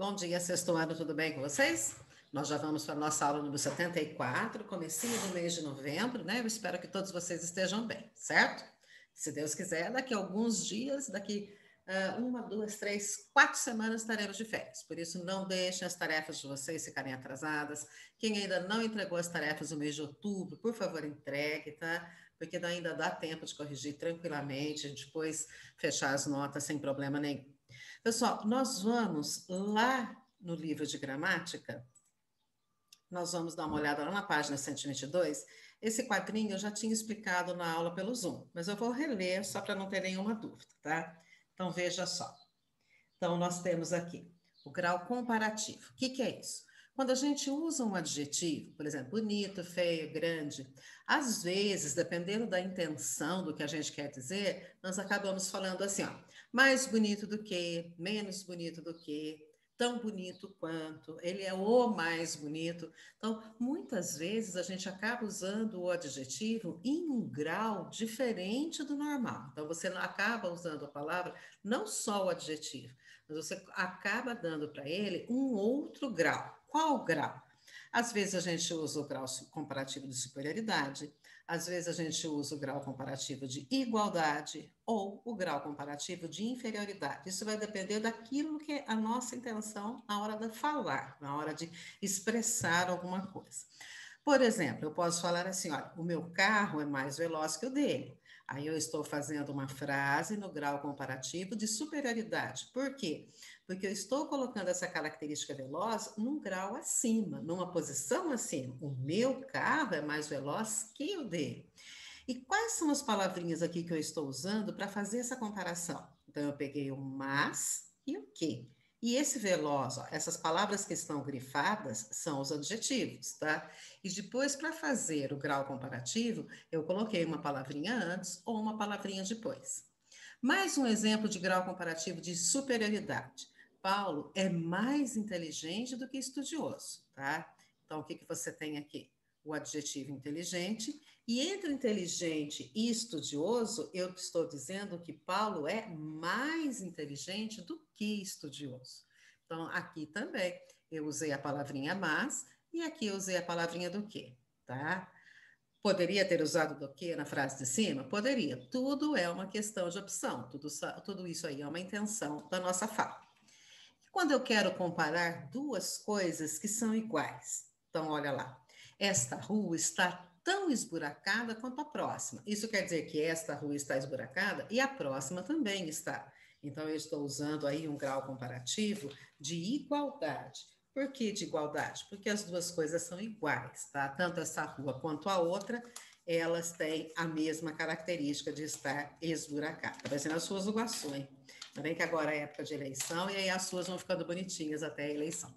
Bom dia, sexto ano, tudo bem com vocês? Nós já vamos para a nossa aula número 74, comecinho do mês de novembro, né? Eu espero que todos vocês estejam bem, certo? Se Deus quiser, daqui a alguns dias, daqui uma, duas, três, 4 semanas estaremos de férias. Por isso, não deixem as tarefas de vocês ficarem atrasadas. Quem ainda não entregou as tarefas no mês de outubro, por favor, entregue, tá? Porque ainda dá tempo de corrigir tranquilamente, depois fechar as notas sem problema nenhum. Pessoal, nós vamos lá no livro de gramática, nós vamos dar uma olhada lá na página 122. Esse quadrinho eu já tinha explicado na aula pelo Zoom, mas eu vou reler só para não ter nenhuma dúvida, tá? Então veja só. Então nós temos aqui o grau comparativo. O que é isso? Quando a gente usa um adjetivo, por exemplo, bonito, feio, grande, às vezes, dependendo da intenção do que a gente quer dizer, nós acabamos falando assim, ó, mais bonito do que, menos bonito do que, tão bonito quanto, ele é o mais bonito. Então, muitas vezes a gente acaba usando o adjetivo em um grau diferente do normal. Então, você acaba usando a palavra, não só o adjetivo, mas você acaba dando para ele um outro grau. Qual grau? Às vezes a gente usa o grau comparativo de superioridade, às vezes a gente usa o grau comparativo de igualdade ou o grau comparativo de inferioridade. Isso vai depender daquilo que é a nossa intenção na hora de falar, na hora de expressar alguma coisa. Por exemplo, eu posso falar assim: olha, o meu carro é mais veloz que o dele. Aí eu estou fazendo uma frase no grau comparativo de superioridade. Por quê? Porque eu estou colocando essa característica veloz num grau acima, numa posição acima. O meu carro é mais veloz que o dele. E quais são as palavrinhas aqui que eu estou usando para fazer essa comparação? Então, eu peguei o mas e o que. E esse veloz, ó, essas palavras que estão grifadas são os adjetivos, tá? E depois, para fazer o grau comparativo, eu coloquei uma palavrinha antes ou uma palavrinha depois. Mais um exemplo de grau comparativo de superioridade. Paulo é mais inteligente do que estudioso, tá? Então, o que você tem aqui? O adjetivo inteligente. E entre inteligente e estudioso, eu estou dizendo que Paulo é mais inteligente do que estudioso. Então, aqui também eu usei a palavrinha mas e aqui eu usei a palavrinha do que, tá? Poderia ter usado do que na frase de cima? Poderia. Tudo é uma questão de opção. Tudo isso aí é uma intenção da nossa fala. E quando eu quero comparar duas coisas que são iguais, então olha lá. Esta rua está tão esburacada quanto a próxima. Isso quer dizer que esta rua está esburacada e a próxima também está. Então eu estou usando aí um grau comparativo de igualdade. Por que de igualdade? Porque as duas coisas são iguais, tá? Tanto essa rua quanto a outra, elas têm a mesma característica de estar esburacada. Tá parecendo as suas iguações, hein? Ainda bem que agora é época de eleição e aí as suas vão ficando bonitinhas até a eleição.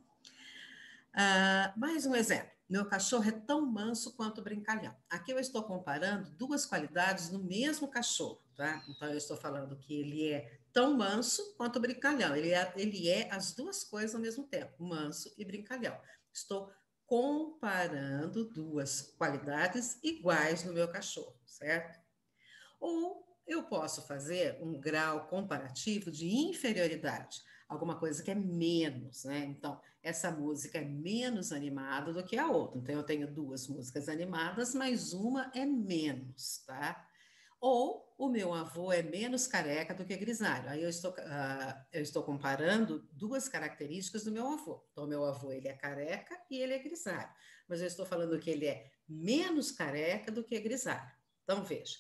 Mais um exemplo. Meu cachorro é tão manso quanto brincalhão. Aqui eu estou comparando duas qualidades no mesmo cachorro, tá? Então eu estou falando que ele é tão manso quanto brincalhão. Ele é as duas coisas ao mesmo tempo, manso e brincalhão. Estou comparando duas qualidades iguais no meu cachorro, certo? Ou eu posso fazer um grau comparativo de inferioridade, alguma coisa que é menos, né? Então, essa música é menos animada do que a outra. Então, eu tenho duas músicas animadas, mas uma é menos, tá? Ou o meu avô é menos careca do que grisalho. Aí eu estou comparando duas características do meu avô. Então, meu avô ele é careca e ele é grisalho. Mas eu estou falando que ele é menos careca do que grisalho. Então, veja.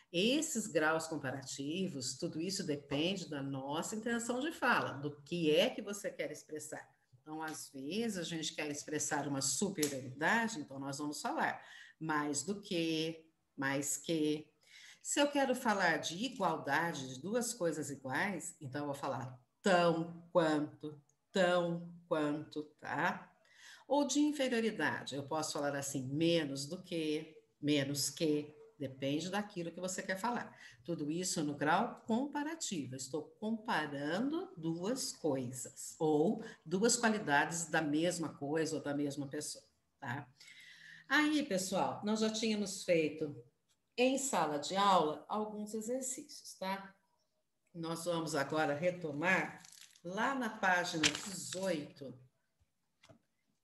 Esses graus comparativos, tudo isso depende da nossa intenção de fala, do que é que você quer expressar. Então, às vezes, a gente quer expressar uma superioridade, então nós vamos falar mais do que, mais que. Se eu quero falar de igualdade, de duas coisas iguais, então eu vou falar tão quanto, tá? Ou de inferioridade, eu posso falar assim, menos do que, menos que, depende daquilo que você quer falar. Tudo isso no grau comparativo. Estou comparando duas coisas, ou duas qualidades da mesma coisa ou da mesma pessoa, tá? Aí, pessoal, nós já tínhamos feito em sala de aula alguns exercícios, tá? Nós vamos agora retomar lá na página 18,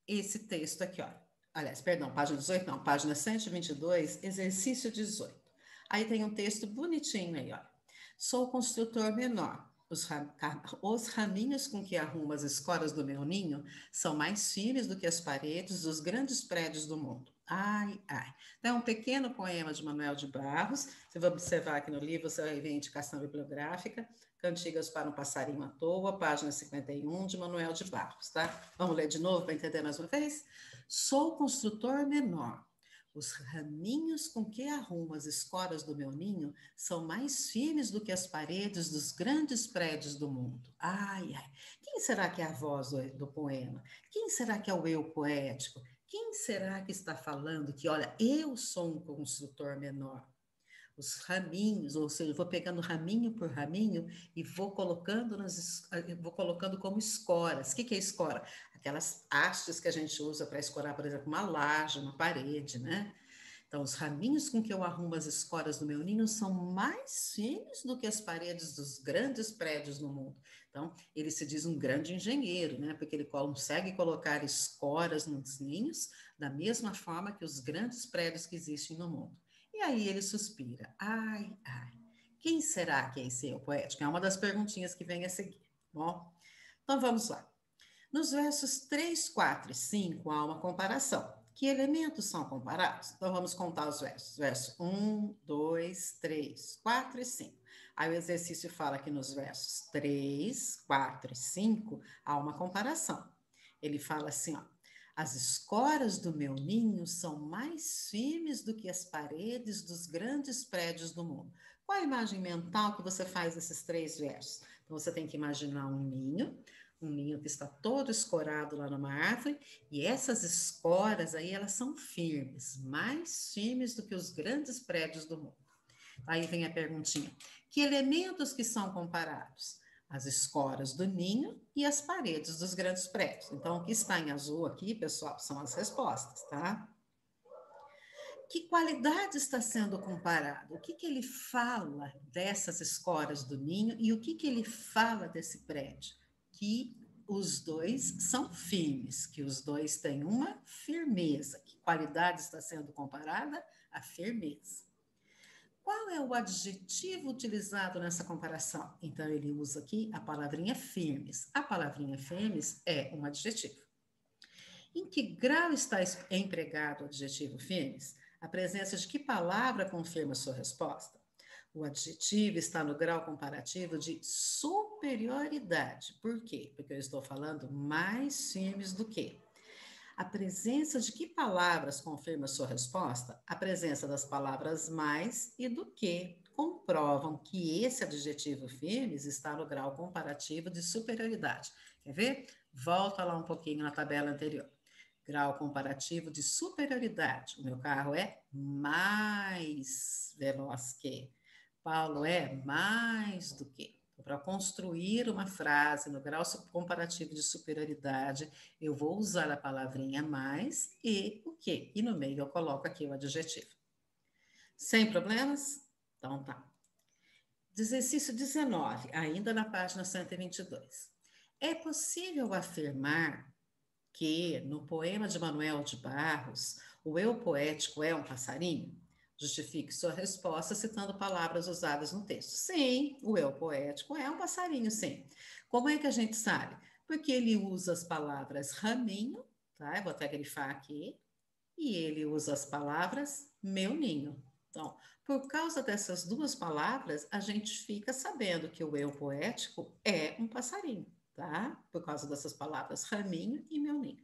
esse texto aqui, ó. Aliás, perdão, página 18 não, página 122, exercício 18. Aí tem um texto bonitinho aí, ó. Sou construtor menor. Os raminhos com que arrumo as escoras do meu ninho são mais firmes do que as paredes dos grandes prédios do mundo. Ai, ai. Então, é um pequeno poema de Manuel de Barros. Você vai observar aqui no livro, você vai ver a indicação bibliográfica. Cantigas para um Passarinho à Toa, página 51, de Manuel de Barros, tá? Vamos ler de novo para entender mais uma vez? Sou construtor menor. Os raminhos com que arrumo as escoras do meu ninho são mais firmes do que as paredes dos grandes prédios do mundo. Ai, ai. Quem será que é a voz do poema? Quem será que é o eu poético? Quem será que está falando que, olha, eu sou um construtor menor? Os raminhos, ou seja, eu vou pegando raminho por raminho e vou colocando vou colocando como escoras. O que é escora? Aquelas hastes que a gente usa para escorar, por exemplo, uma laje, uma parede, né? Então, os raminhos com que eu arrumo as escoras do meu ninho são mais finos do que as paredes dos grandes prédios no mundo. Então, ele se diz um grande engenheiro, né? Porque ele consegue colocar escoras nos ninhos da mesma forma que os grandes prédios que existem no mundo. E aí ele suspira. Ai, ai. Quem será que é esse eu poético? É uma das perguntinhas que vem a seguir. Bom, então vamos lá. Nos versos 3, 4 e 5 há uma comparação. Que elementos são comparados? Então vamos contar os versos. Verso 1, 2, 3, 4 e 5. Aí o exercício fala que nos versos 3, 4 e 5 há uma comparação. Ele fala assim, ó. As escoras do meu ninho são mais firmes do que as paredes dos grandes prédios do mundo. Qual a imagem mental que você faz desses 3 versos? Então você tem que imaginar um ninho que está todo escorado lá numa árvore, e essas escoras aí, elas são firmes, mais firmes do que os grandes prédios do mundo. Aí vem a perguntinha: que elementos que são comparados? As escoras do ninho e as paredes dos grandes prédios. Então, o que está em azul aqui, pessoal, são as respostas, tá? Que qualidade está sendo comparado? O que ele fala dessas escoras do ninho e o que ele fala desse prédio? Que os dois são firmes, que os dois têm uma firmeza. Que qualidade está sendo comparada? A firmeza. Qual é o adjetivo utilizado nessa comparação? Então, ele usa aqui a palavrinha firmes. A palavrinha firmes é um adjetivo. Em que grau está empregado o adjetivo firmes? A presença de que palavra confirma sua resposta? O adjetivo está no grau comparativo de superioridade. Por quê? Porque eu estou falando mais firmes do que. A presença de que palavras confirma sua resposta? A presença das palavras mais e do que comprovam que esse adjetivo firmes está no grau comparativo de superioridade. Quer ver? Volta lá um pouquinho na tabela anterior. Grau comparativo de superioridade. O meu carro é mais veloz que. Paulo é mais do que. Para construir uma frase no grau comparativo de superioridade, eu vou usar a palavrinha mais e o que? E no meio eu coloco aqui o adjetivo. Sem problemas? Então tá. Exercício 19, ainda na página 122. É possível afirmar que, no poema de Manuel de Barros, o eu poético é um passarinho? Justifique sua resposta citando palavras usadas no texto. Sim, o eu poético é um passarinho, sim. Como é que a gente sabe? Porque ele usa as palavras raminho, tá? Eu vou até grifar aqui, e ele usa as palavras meu ninho. Então, por causa dessas duas palavras, a gente fica sabendo que o eu poético é um passarinho, tá? Por causa dessas palavras raminho e meu ninho.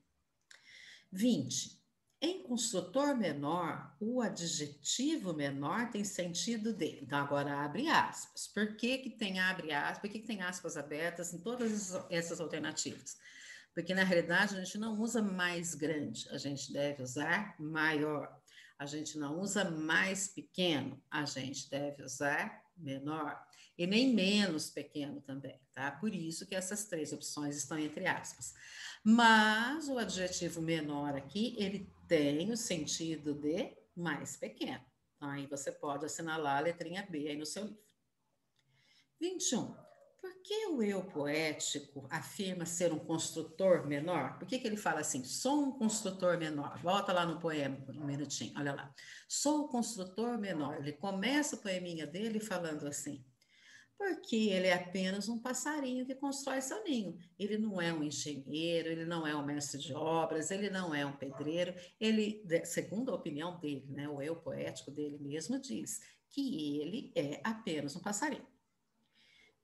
20. Em construtor menor, o adjetivo menor tem sentido de. Então, agora abre aspas. Por que tem abre aspas? Por que tem aspas abertas em todas essas alternativas? Porque, na realidade, a gente não usa mais grande, a gente deve usar maior. A gente não usa mais pequeno, a gente deve usar menor. E nem menos pequeno também, tá? Por isso que essas 3 opções estão entre aspas. Mas o adjetivo menor aqui, ele tem o sentido de mais pequeno. Então, aí você pode assinalar a letrinha B aí no seu livro. 21. Por que o eu poético afirma ser um construtor menor? Por que ele fala assim, sou um construtor menor? Volta lá no poema um minutinho, olha lá. Sou o construtor menor. Ele começa o poeminha dele falando assim, porque ele é apenas um passarinho que constrói seu ninho. Ele não é um engenheiro, ele não é um mestre de obras, ele não é um pedreiro. Ele, segundo a opinião dele, né, o eu poético dele mesmo diz que ele é apenas um passarinho.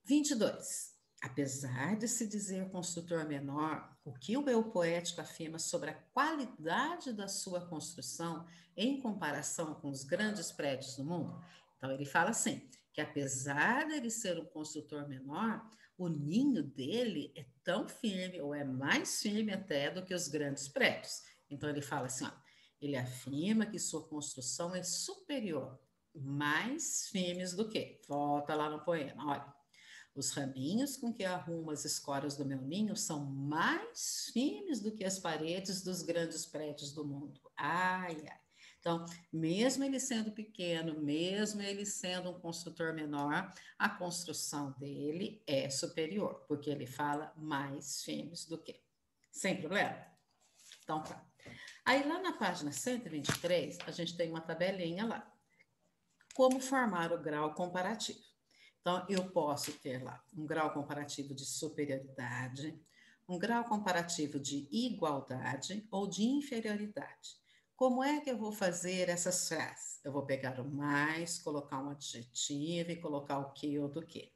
22. Apesar de se dizer construtor menor, o que o eu poético afirma sobre a qualidade da sua construção em comparação com os grandes prédios do mundo? Então, ele fala assim, que apesar dele ser um construtor menor, o ninho dele é tão firme, ou é mais firme até do que os grandes prédios. Então, ele fala assim, ó, ele afirma que sua construção é superior, mais firmes do que? Volta lá no poema, olha. Os raminhos com que arrumo as escoras do meu ninho são mais firmes do que as paredes dos grandes prédios do mundo. Ai, ai. Então, mesmo ele sendo pequeno, mesmo ele sendo um construtor menor, a construção dele é superior, porque ele fala mais firmes do que. Sem problema? Então, tá. Aí lá na página 123, a gente tem uma tabelinha lá. Como formar o grau comparativo. Então, eu posso ter lá um grau comparativo de superioridade, um grau comparativo de igualdade ou de inferioridade. Como é que eu vou fazer essas frases? Eu vou pegar o mais, colocar um adjetivo e colocar o que ou do que.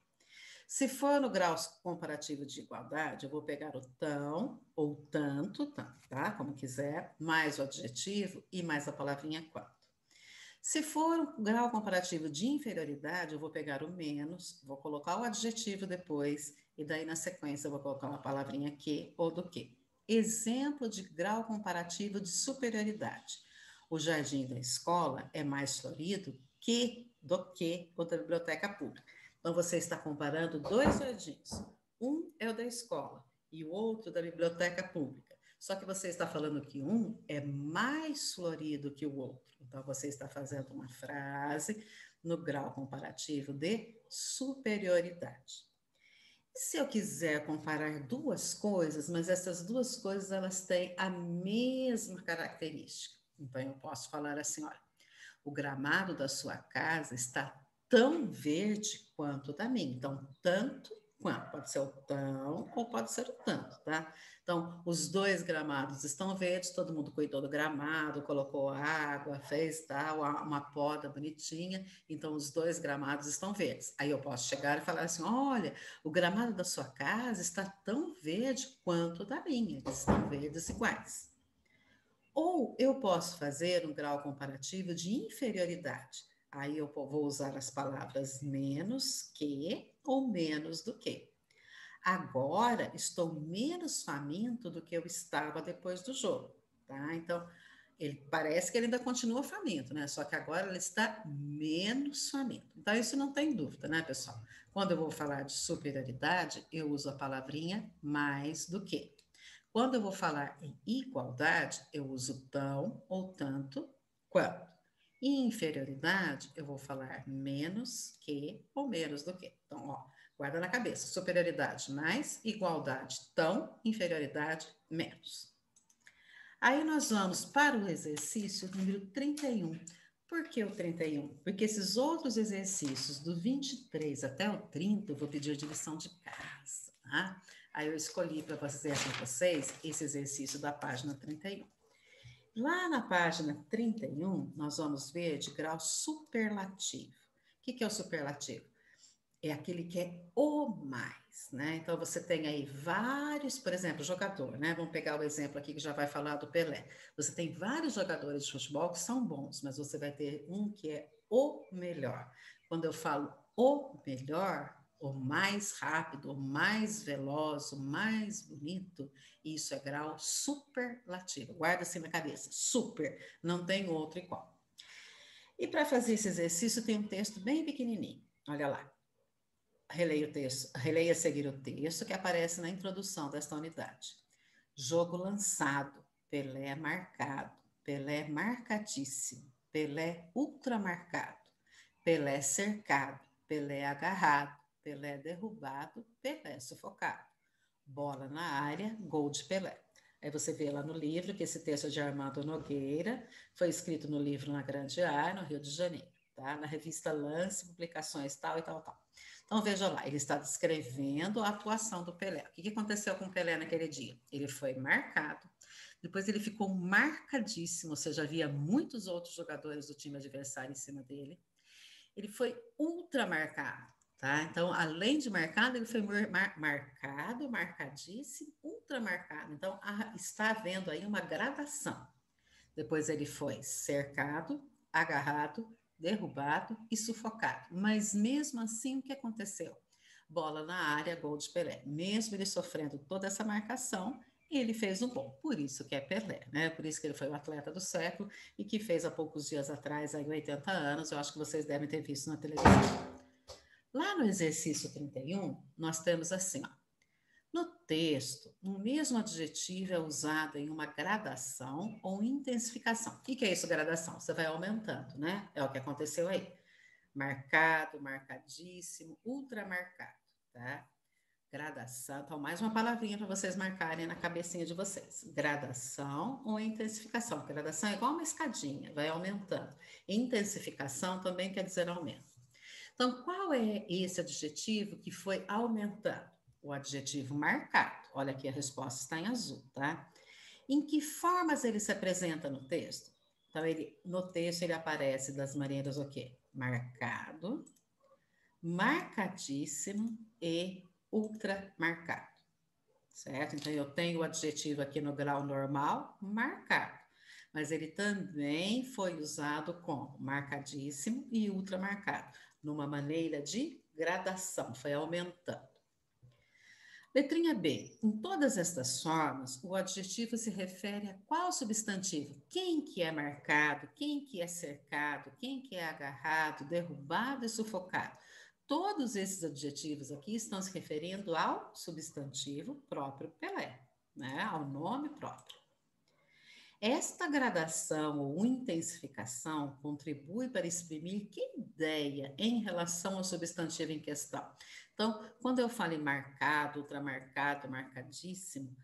Se for no grau comparativo de igualdade, eu vou pegar o tão ou tanto, tá? Como quiser, mais o adjetivo e mais a palavrinha quanto. Se for um grau comparativo de inferioridade, eu vou pegar o menos, vou colocar o adjetivo depois, e daí na sequência eu vou colocar uma palavrinha que ou do que. Exemplo de grau comparativo de superioridade. O jardim da escola é mais florido do que o da biblioteca pública. Então você está comparando dois jardins. Um é o da escola e o outro da biblioteca pública. Só que você está falando que um é mais florido que o outro. Então, você está fazendo uma frase no grau comparativo de superioridade. E se eu quiser comparar duas coisas, mas essas duas coisas elas têm a mesma característica. Então, eu posso falar assim, olha, o gramado da sua casa está tão verde quanto o da minha. Então, tanto quanto. Pode ser o tão ou pode ser o tanto, tá? Então, os dois gramados estão verdes, todo mundo cuidou do gramado, colocou água, fez tal, uma poda bonitinha. Então, os dois gramados estão verdes. Aí eu posso chegar e falar assim: olha, o gramado da sua casa está tão verde quanto o da minha. Eles estão verdes iguais. Ou eu posso fazer um grau comparativo de inferioridade. Aí eu vou usar as palavras menos que ou menos do que. Agora estou menos faminto do que eu estava depois do jogo, tá? Então, ele parece que ele ainda continua faminto, né? Só que agora ele está menos faminto. Então, isso não tem dúvida, né, pessoal? Quando eu vou falar de superioridade, eu uso a palavrinha mais do que. Quando eu vou falar em igualdade, eu uso tão ou tanto quanto. Em inferioridade, eu vou falar menos que ou menos do que. Então, ó, guarda na cabeça. Superioridade mais, igualdade tão, inferioridade menos. Aí nós vamos para o exercício número 31. Por que o 31? Porque esses outros exercícios, do 23 até o 30, eu vou pedir de lição de casa, tá? Aí eu escolhi para fazer com vocês esse exercício da página 31. Lá na página 31, nós vamos ver de grau superlativo. O que é o superlativo? É aquele que é o mais, né? Então você tem aí vários, por exemplo, jogador, né? Vamos pegar o exemplo aqui que já vai falar do Pelé. Você tem vários jogadores de futebol que são bons, mas você vai ter um que é o melhor. Quando eu falo o melhor, o mais rápido, o mais veloz, o mais bonito, isso é grau superlativo. Guarda assim na cabeça, super, não tem outro igual. E para fazer esse exercício tem um texto bem pequenininho. Olha lá. Releia o texto, releia a seguir o texto que aparece na introdução desta unidade. Jogo lançado, Pelé marcado, Pelé marcadíssimo, Pelé ultramarcado, Pelé cercado, Pelé agarrado, Pelé derrubado, Pelé sufocado. Bola na área, gol de Pelé. Aí você vê lá no livro que esse texto é de Armando Nogueira, foi escrito no livro Na Grande Área, no Rio de Janeiro, tá? Na revista Lance, publicações tal e tal, tal. Então veja lá, ele está descrevendo a atuação do Pelé. O que aconteceu com o Pelé naquele dia? Ele foi marcado, depois ele ficou marcadíssimo, ou seja, havia muitos outros jogadores do time adversário em cima dele. Ele foi ultra marcado, tá? Então, além de marcado, ele foi marcado, marcadíssimo, ultra marcado. Então, está havendo aí uma gradação. Depois ele foi cercado, agarrado, derrubado e sufocado. Mas mesmo assim, o que aconteceu? Bola na área, gol de Pelé. Mesmo ele sofrendo toda essa marcação, ele fez um gol. Por isso que é Pelé, né? Por isso que ele foi o atleta do século e que fez há poucos dias atrás, aí 80 anos, eu acho que vocês devem ter visto na televisão. Lá no exercício 31, nós temos assim, ó. No texto, o mesmo adjetivo é usado em uma gradação ou intensificação. O que é isso, gradação? Você vai aumentando, né? É o que aconteceu aí. Marcado, marcadíssimo, ultramarcado, tá? Gradação. Então, mais uma palavrinha para vocês marcarem na cabecinha de vocês. Gradação ou intensificação. Gradação é igual uma escadinha, vai aumentando. Intensificação também quer dizer aumento. Então, qual é esse adjetivo que foi aumentando? O adjetivo marcado. Olha aqui, a resposta está em azul, tá? Em que formas ele se apresenta no texto? Então, no texto ele aparece das maneiras o quê? Marcado, marcadíssimo e ultramarcado, certo? Então, eu tenho o adjetivo aqui no grau normal, marcado, mas ele também foi usado como marcadíssimo e ultramarcado, numa maneira de gradação, foi aumentando. Letrinha B. Em todas estas formas, o adjetivo se refere a qual substantivo? Quem que é marcado, quem que é cercado, quem que é agarrado, derrubado e sufocado. Todos esses adjetivos aqui estão se referindo ao substantivo próprio Pelé, né? Ao nome próprio. Esta gradação ou intensificação contribui para exprimir que ideia em relação ao substantivo em questão. Então, quando eu falo em marcado, ultramarcado, marcadíssimo,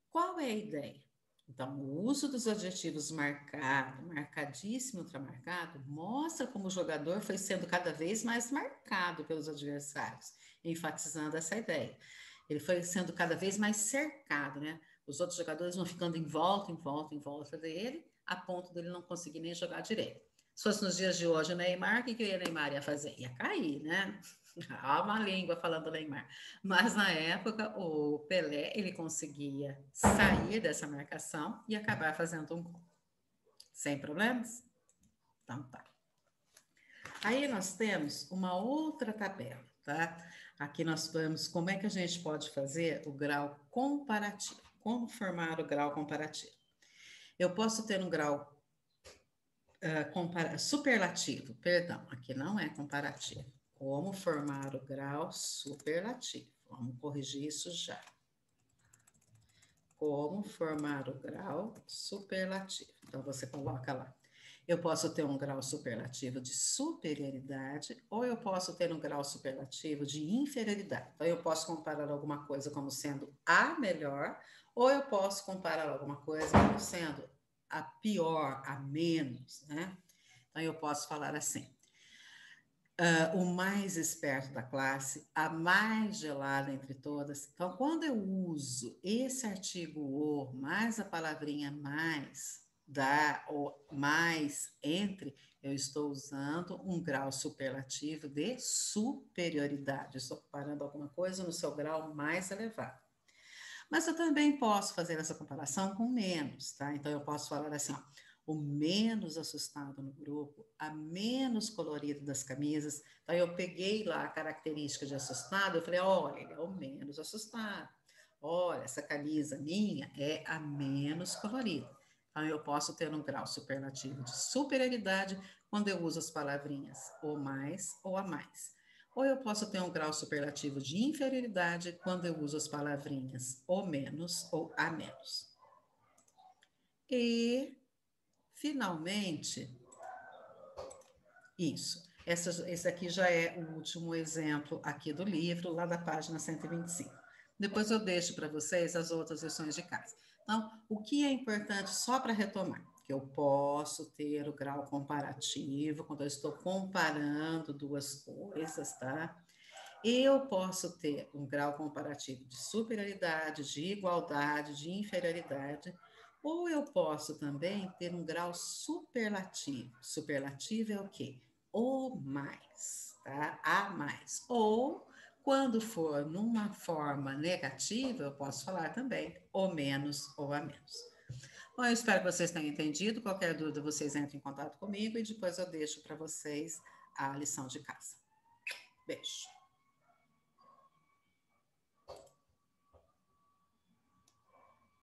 qual é a ideia? Então, o uso dos adjetivos marcado, marcadíssimo, ultramarcado, mostra como o jogador foi sendo cada vez mais marcado pelos adversários, enfatizando essa ideia. Ele foi sendo cada vez mais cercado, né? Os outros jogadores vão ficando em volta, em volta, em volta dele, a ponto dele não conseguir nem jogar direito. Se fosse nos dias de hoje o Neymar, o que o Neymar ia fazer? Ia cair, né? Há uma língua falando Neymar. Mas na época, o Pelé, ele conseguia sair dessa marcação e acabar fazendo um gol. Sem problemas? Então tá. Aí nós temos uma outra tabela, tá? Aqui nós temos como é que a gente pode fazer o grau comparativo. Como formar o grau comparativo? Eu posso ter um grau superlativo, perdão, aqui não é comparativo. Como formar o grau superlativo? Vamos corrigir isso já. Como formar o grau superlativo? Então, você coloca lá. Eu posso ter um grau superlativo de superioridade ou eu posso ter um grau superlativo de inferioridade. Então, eu posso comparar alguma coisa como sendo a melhor ou eu posso comparar alguma coisa como sendo a pior, a menos, né? Então, eu posso falar assim. O mais esperto da classe, a mais gelada entre todas. Então, quando eu uso esse artigo o, mais a palavrinha mais, da ou mais, entre, eu estou usando um grau superlativo de superioridade. Estou comparando alguma coisa no seu grau mais elevado. Mas eu também posso fazer essa comparação com menos, tá? Então, eu posso falar assim, ó, o menos assustado no grupo, a menos colorido das camisas. Então, eu peguei lá a característica de assustado, eu falei, olha, ele é o menos assustado. Olha, essa camisa minha é a menos colorida. Então, eu posso ter um grau superlativo de superioridade quando eu uso as palavrinhas o mais ou a mais. Ou eu posso ter um grau superlativo de inferioridade quando eu uso as palavrinhas o menos ou a menos. E, finalmente, isso. Esse aqui já é o último exemplo aqui do livro, lá da página 125. Depois eu deixo para vocês as outras lições de casa. Então, o que é importante só para retomar? Que eu posso ter o grau comparativo quando eu estou comparando duas coisas, tá? Eu posso ter um grau comparativo de superioridade, de igualdade, de inferioridade, ou eu posso também ter um grau superlativo. Superlativo é o quê? O mais, tá? A mais. Ou, quando for numa forma negativa, eu posso falar também o menos ou a menos. Bom, eu espero que vocês tenham entendido. Qualquer dúvida, vocês entrem em contato comigo e depois eu deixo para vocês a lição de casa. Beijo.